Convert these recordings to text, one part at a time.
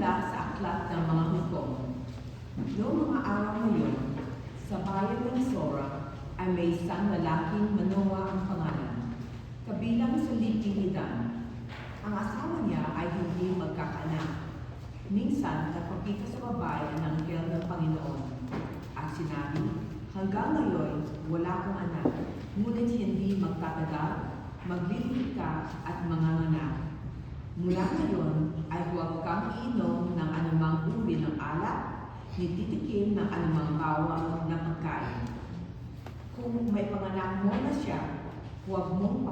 mula sa aklat ng mga hukom. Noong mga araw na yun, sa bayan ng Sora ay may isang lalaking Manoah ang pangalan, kabilang sa libing ni Dan. Ang asawa niya ay hindi magkakaanak. Minsan, napakita sa babae ang anghel ng Panginoon at sinabi, "Hanggang ngayon, wala kang anak, ngunit hindi magtatagal, maglilihit ka at manganganak. Mula ngayon ay huwag kang iinom ng anumang uri ng alak, ni titikim ng anumang bawang na pagkain. Kung may panganak mo na siya, huwag mong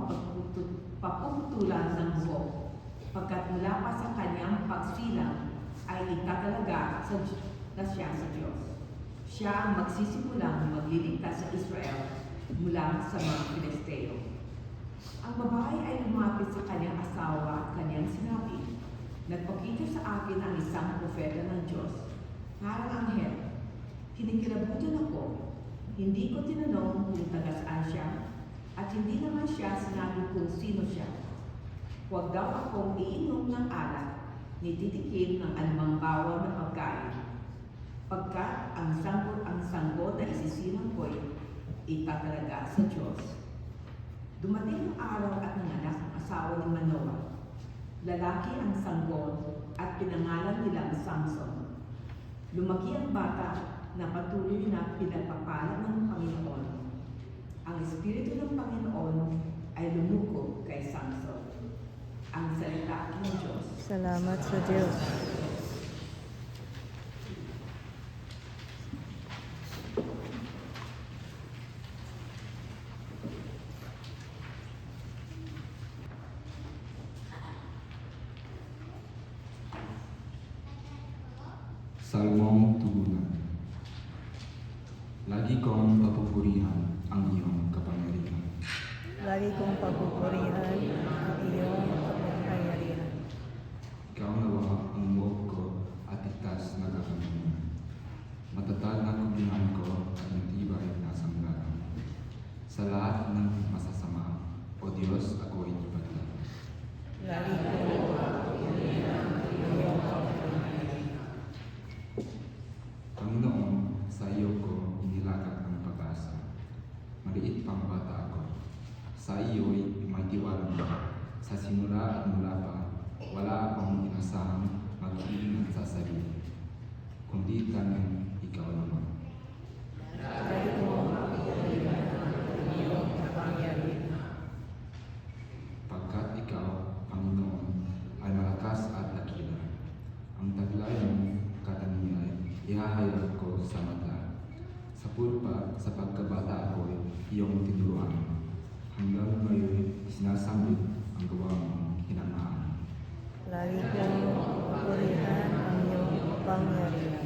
paputulan ng buhok, pagkat mula pa sa kanyang pagsilang ay itatalaga na siya sa Diyos. Siya ang magsisimulang magliligtas sa Israel mula sa mga Filisteo." Ang babae ay lumapit sa kanyang asawa at kanyang sinabi, "Nagpakita sa akin ang isang propeta ng Diyos, parang anghel. Kinikilabutan ako. Hindi ko tinanong kung taga saan siya, at hindi naman siya sinabi kung sino siya. Huwag daw akong iinom ng alak, ni titikim ng anumang bawal na pagkain, pagkat ang sanggol na isisilang ko'y itatalaga sa Diyos." Dumating ang araw at nanganak ang asawa ni Manoah. Lalaki ang sanggol at pinangalan nilang Samson. Lumaki ang bata na patuloy na pinagpapala ng Panginoon. Ang Espiritu ng Panginoon ay lumukob kay Samson. Ang salita ng Diyos. Salamat sa Diyos. Salmong Tugunan. Lagi kong papupurihan ang iyong kapangyarihan. Lagi kong papupurihan ang iyong kapangyarihan. Ikaw nawa ang loob ko at itas na kakamina. Matatag na kubingan ko at matibay na sanggalang. Sa lahat ng masasama, O Diyos, ako'y ipaglaban. Lagi kong papupurihan ang iyong kapangyarihan. Panginoon, sa iyo ko inilagak ang pag-asa. Maliit pang bata ako. Sa iyo'y may tiwala na. Sa simula at mula pa, wala akong inasahang mag-iingat sa sarili, kundi tanging ikaw naman. Lagi kong papupurihan ang iyong kapangyarihan. Pagkat ikaw, Panginoon, ay malakas at dakila. Ang taglay mong katangian ihahayag ko sa mata. Sa pulpa, sa pagkabata ako'y iyong tinuruan. Hanggang ngayon, sinasambit ang gawa mong hinangaan. Lagi kong papupurihan ang iyong kapangyarihan.